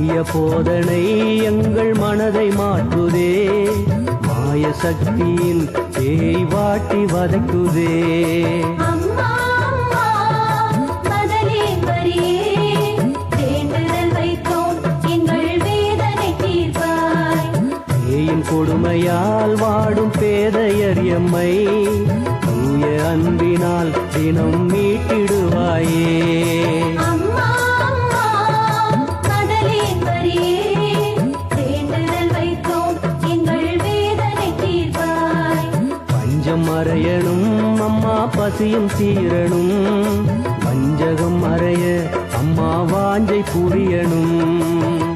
தீய போதனை எங்கள் மனதை மாற்றுதே, மாய சக்தியின் பேய் வாட்டி வதைக்குதே. கொடுமையால் வாடும் பேதையர் எம்மை தூய அன்பினால் தினம் மீட்டிடுவாயே. பஞ்சம் மறையணும் அம்மா, பசியும் தீரணும், வஞ்சகம் மறைய அம்மா வாஞ்சை புரியணும்.